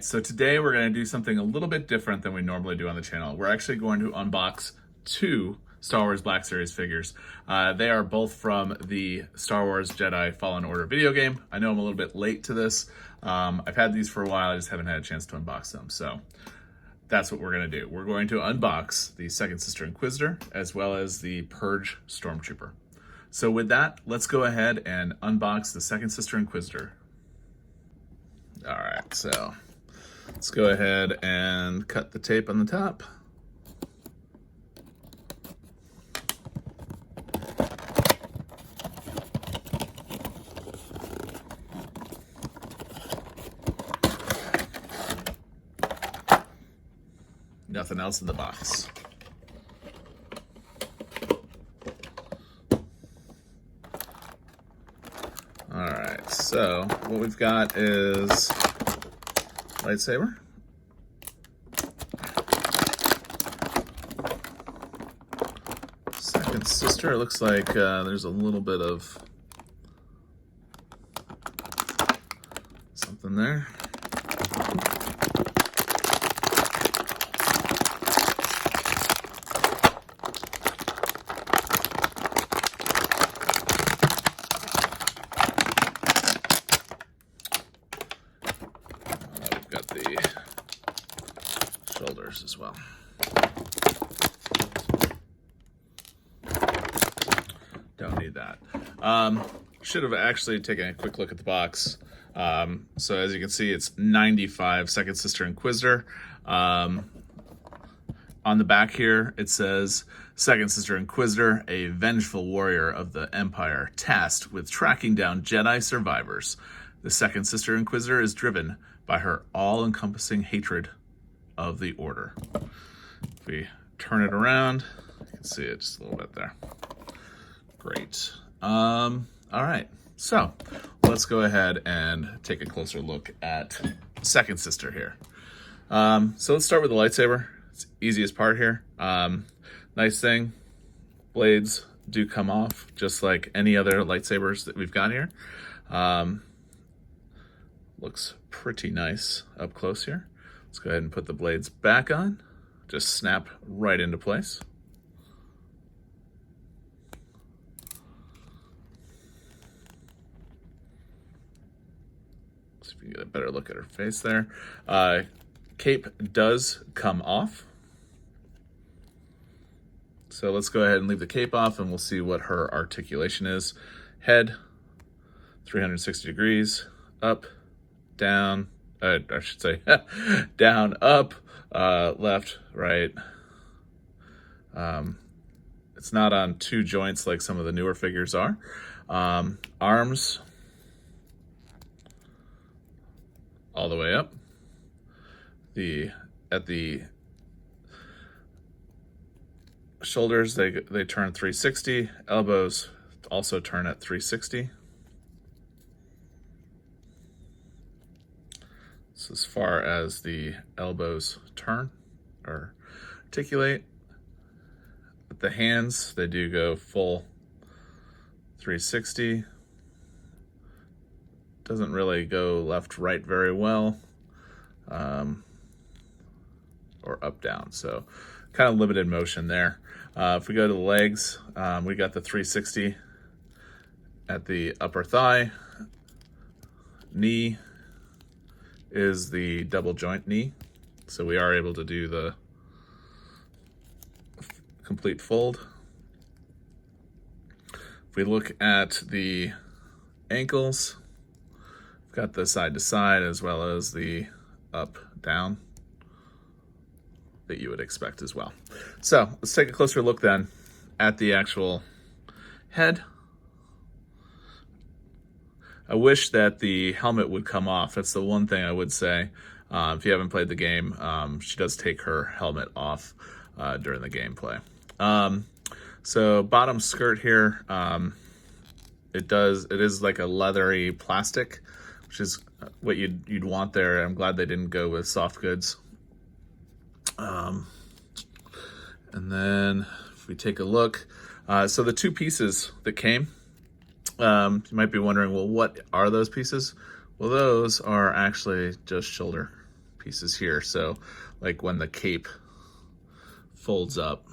right, so today we're going to do something a little bit different than we normally do on the channel. We're actually going to unbox two Star Wars Black Series figures. They are both from the Star Wars Jedi Fallen Order video game. I know I'm a little bit late to this. I've had these for a while, I just haven't had a chance to unbox them. So that's what we're going to do. We're going to unbox the Second Sister Inquisitor as well as the Purge Stormtrooper. So with that, let's go ahead and unbox the Second Sister Inquisitor. All right, so let's go ahead and cut the tape on the top. Nothing else in the box. All right, so what we've got is lightsaber. Second Sister, it looks like there's a little bit of something there. Shoulders as well. Don't need that. Should have actually taken a quick look at the box. So as you can see, it's 95 Second Sister Inquisitor. On the back here, it says, Second Sister Inquisitor, a vengeful warrior of the Empire, tasked with tracking down Jedi survivors. The Second Sister Inquisitor is driven by her all-encompassing hatred of the Order. If we turn it around, you can see it just a little bit there. Great. All right, so let's go ahead and take a closer look at Second Sister here. So let's start with the lightsaber. It's the easiest part here. Nice thing, blades do come off just like any other lightsabers that we've got here. Looks pretty nice up close here. Let's go ahead and put the blades back on. Just snap right into place. See if you get a better look at her face there. Cape does come off. So let's go ahead and leave the cape off and we'll see what her articulation is. Head, 360 degrees, up, down, I should say down, up, left, right. It's not on two joints like some of the newer figures are. Arms all the way up. At the shoulders, they turn 360. Elbows also turn at 360. So as far as the elbows turn or articulate, with the hands, they do go full 360. Doesn't really go left, right very well, or up, down. So kind of limited motion there. If we go to the legs, we got the 360 at the upper thigh. Knee is the double joint knee, so we are able to do the complete fold. If we look at the ankles, we've got the side to side as well as the up down that you would expect as well. So let's take a closer look then at the actual head. I wish that the helmet would come off. That's the one thing I would say. If you haven't played the game, she does take her helmet off during the gameplay. So bottom skirt here, it is like a leathery plastic, which is what you'd want there. I'm glad they didn't go with soft goods. And then if we take a look, so the two pieces that came, you might be wondering, well, what are those pieces? Well, those are actually just shoulder pieces here. So like when the cape folds up,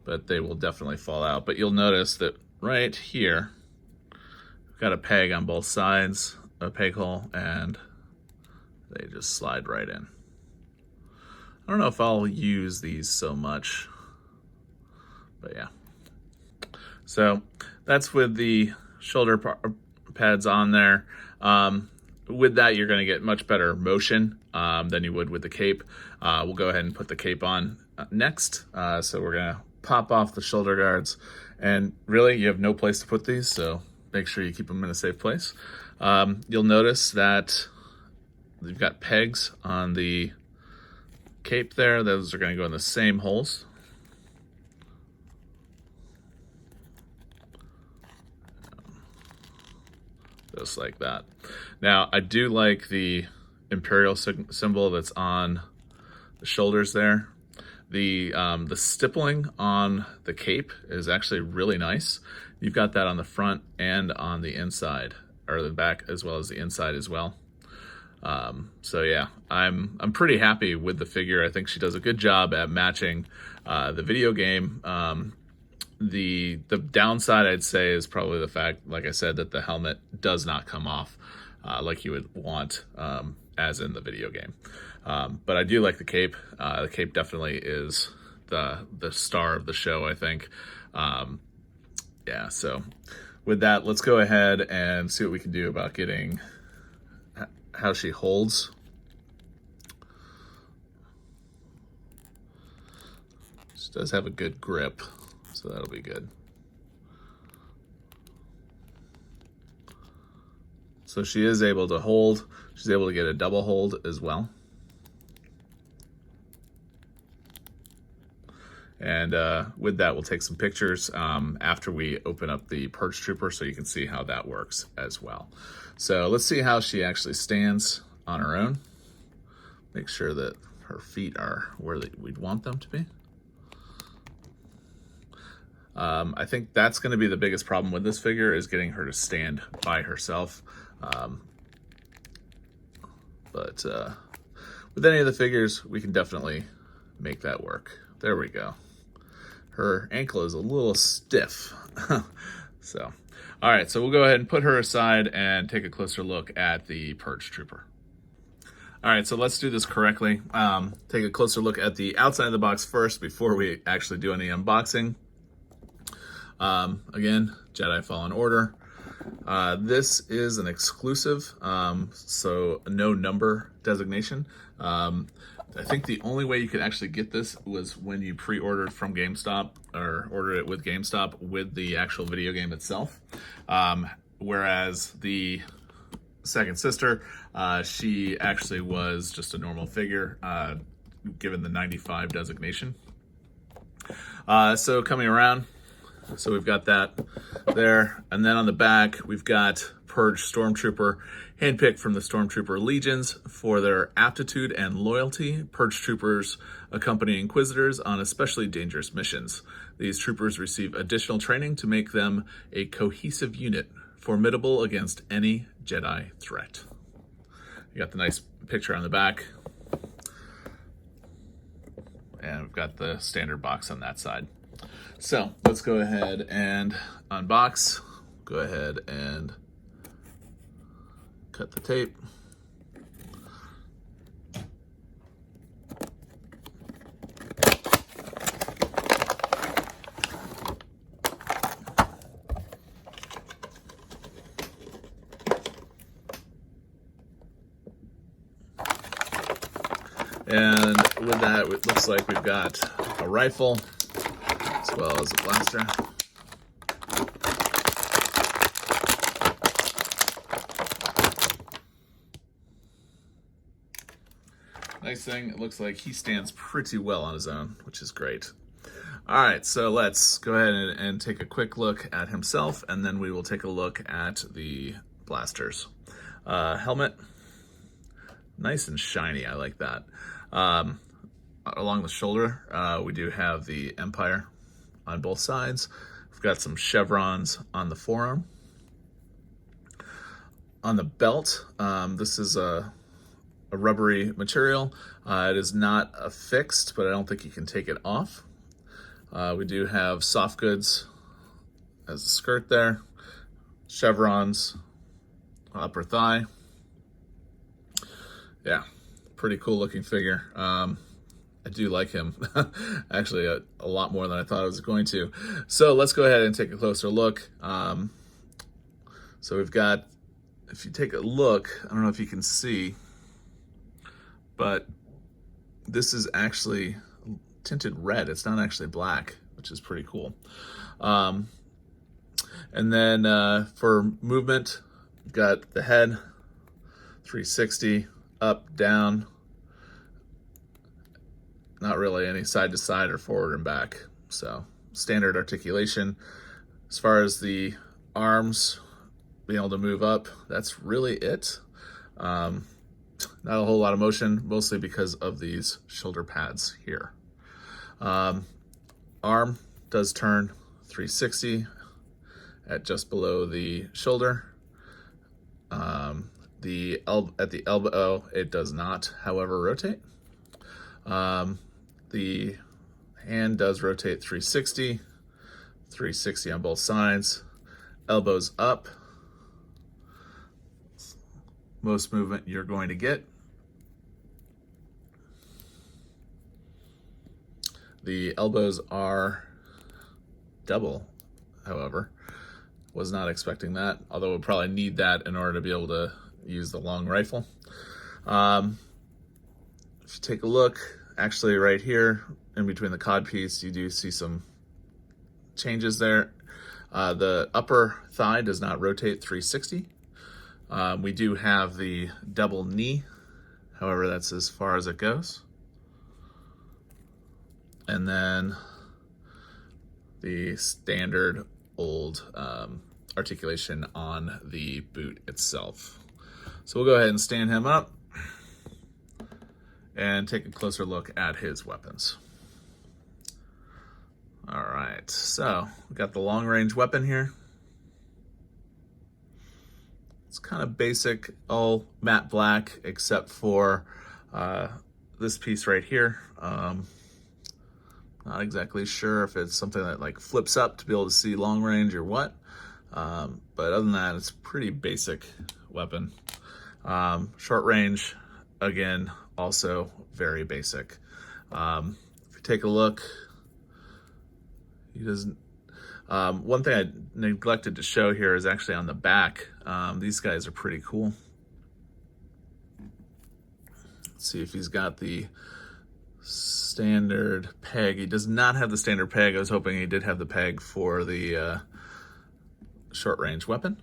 but they will definitely fall out. But you'll notice that right here, we've got a peg on both sides, a peg hole, and they just slide right in. I don't know if I'll use these so much, but yeah. So that's with the shoulder pads on there. With that, you're going to get much better motion than you would with the cape. We'll go ahead and put the cape on next. So we're going to pop off the shoulder guards, and really you have no place to put these, so make sure you keep them in a safe place. You'll notice that you've got pegs on the cape there. Those are going to go in the same holes. Just like that. Now, I do like the Imperial symbol that's on the shoulders there. The stippling on the cape is actually really nice. You've got that on the front and on the inside, or the back as well as the inside as well. So yeah, I'm pretty happy with the figure. I think she does a good job at matching the video game. The downside, I'd say, is probably the fact, like I said, that the helmet does not come off like you would want as in the video game. But I do like the cape. The cape definitely is the star of the show, I think. Yeah, so with that, let's go ahead and see what we can do about getting how she holds. She does have a good grip, so that'll be good. So she is able to hold. She's able to get a double hold as well. And with that, we'll take some pictures after we open up the Purge Trooper so you can see how that works as well. So let's see how she actually stands on her own. Make sure that her feet are where we'd want them to be. I think that's going to be the biggest problem with this figure, is getting her to stand by herself. But with any of the figures, we can definitely make that work. There we go. Her ankle is a little stiff. So, all right, so we'll go ahead and put her aside and take a closer look at the Purge Trooper. All right, so let's do this correctly. Take a closer look at the outside of the box first before we actually do any unboxing. Again, Jedi Fallen Order. This is an exclusive, so no number designation. I think the only way you could actually get this was when you pre-ordered from GameStop, or ordered it with GameStop with the actual video game itself. Whereas the Second Sister, she actually was just a normal figure, given the 95 designation. So coming around, so we've got that there. And then on the back, we've got Purge Stormtrooper, handpicked from the Stormtrooper legions for their aptitude and loyalty. Purge Troopers accompany Inquisitors on especially dangerous missions. These troopers receive additional training to make them a cohesive unit, formidable against any Jedi threat. You got the nice picture on the back. And we've got the standard box on that side. So let's go ahead and unbox. Go ahead and cut the tape. And with that, it looks like we've got a rifle as well as a blaster. Nice thing, it looks like he stands pretty well on his own, which is great. All right, so let's go ahead and take a quick look at himself, and then we will take a look at the blasters. Helmet, nice and shiny, I like that. Along the shoulder, we do have the Empire on both sides. We've got some chevrons on the forearm. on the belt, this is a rubbery material. It is not affixed, but I don't think you can take it off. We do have soft goods as a skirt there, chevrons, upper thigh. Yeah, pretty cool looking figure. I do like him actually a lot more than I thought I was going to. So let's go ahead and take a closer look. So we've got, if you take a look, I don't know if you can see, but this is actually tinted red. It's not actually black, which is pretty cool. And then for movement, we've got the head, 360, up, down. Not really any side to side or forward and back. So standard articulation. As far as the arms, being able to move up, that's really it. Not a whole lot of motion, mostly because of these shoulder pads here. Arm does turn 360 at just below the shoulder. At the elbow, it does not, however, rotate. The hand does rotate 360 on both sides. Elbows up. Most movement you're going to get. The elbows are double, however. Was not expecting that, although we'll probably need that in order to be able to use the long rifle. If you take a look, actually right here in between the cod piece, you do see some changes there. The upper thigh does not rotate 360. We do have the double knee, however, that's as far as it goes. And then the standard old articulation on the boot itself. So we'll go ahead and stand him up and take a closer look at his weapons. All right, so we got the long range weapon here. It's kind of basic, all matte black, except for this piece right here. Not exactly sure if it's something that like flips up to be able to see long range or what. But other than that, it's a pretty basic weapon. Short range, again, also very basic. If you take a look, he doesn't. One thing I neglected to show here is actually on the back. These guys are pretty cool. Let's see if he's got the standard peg. He does not have the standard peg. I was hoping he did have the peg for the short range weapon,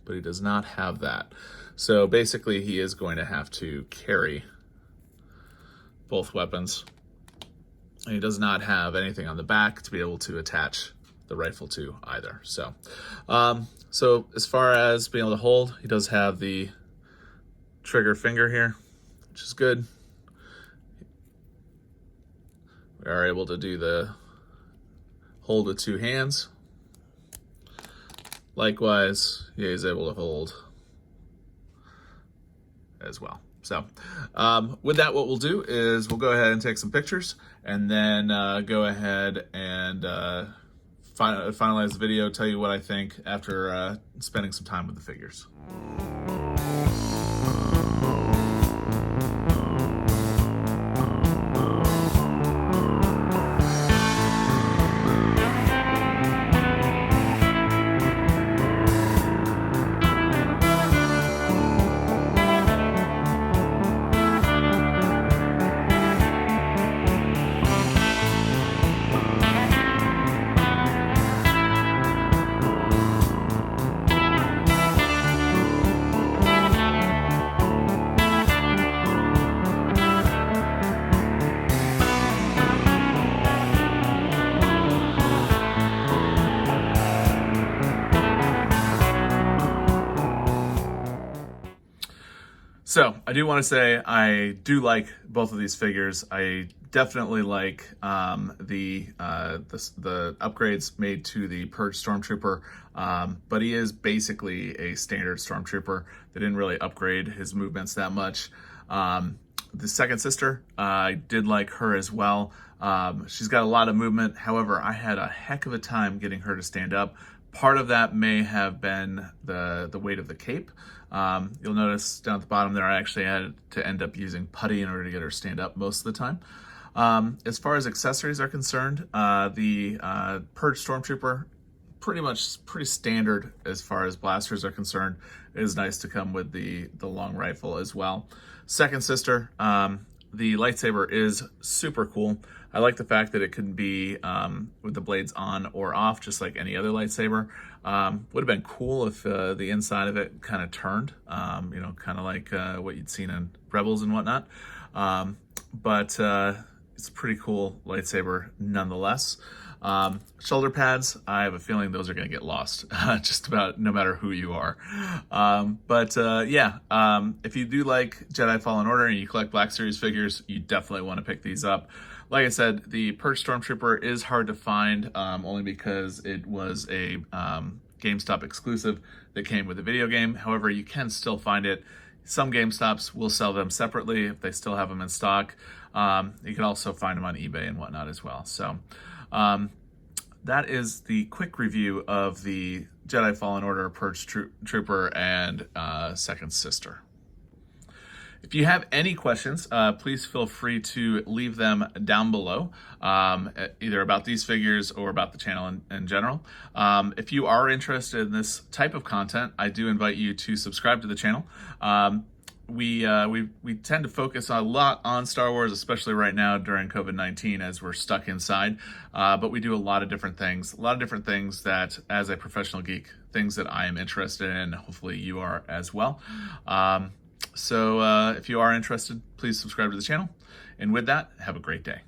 but he does not have that. So basically he is going to have to carry both weapons. And he does not have anything on the back to be able to attach the rifle to either. So, so as far as being able to hold, he does have the trigger finger here, which is good. We are able to do the hold with two hands. Likewise, he is able to hold as well. So with that, what we'll do is we'll go ahead and take some pictures and then go ahead and finalize the video, tell you what I think after spending some time with the figures. So I do want to say I do like both of these figures. I Definitely like the upgrades made to the Purge Stormtrooper, but he is basically a standard Stormtrooper. They didn't really upgrade his movements that much. The Second Sister, I did like her as well. She's got a lot of movement. However, I had a heck of a time getting her to stand up. Part of that may have been the weight of the cape. You'll notice down at the bottom there, I actually had to end up using putty in order to get her to stand up most of the time. As far as accessories are concerned, the Purge Stormtrooper, pretty standard as far as blasters are concerned. It is nice to come with the long rifle as well. Second Sister, the lightsaber is super cool. I like the fact that it can be with the blades on or off, just like any other lightsaber. Would have been cool if the inside of it kind of turned, kind of like what you'd seen in Rebels and whatnot. But it's a pretty cool lightsaber nonetheless. Shoulder pads, I have a feeling those are going to get lost just about no matter who you are. If you do like Jedi Fallen Order and you collect Black Series figures, you definitely want to pick these up. Like I said, the Purge Stormtrooper is hard to find only because it was a GameStop exclusive that came with the video game. However, you can still find it. Some GameStops will sell them separately if they still have them in stock. You can also find them on eBay and whatnot as well. So that is the quick review of the Jedi Fallen Order, Purge Trooper, and Second Sister. If you have any questions, please feel free to leave them down below, either about these figures or about the channel in general. If you are interested in this type of content, I do invite you to subscribe to the channel. We tend to focus a lot on Star Wars, especially right now during COVID-19 as we're stuck inside. But we do a lot of different things that, as a professional geek, things that I am interested in, and hopefully you are as well. So if you are interested, please subscribe to the channel. And with that, have a great day.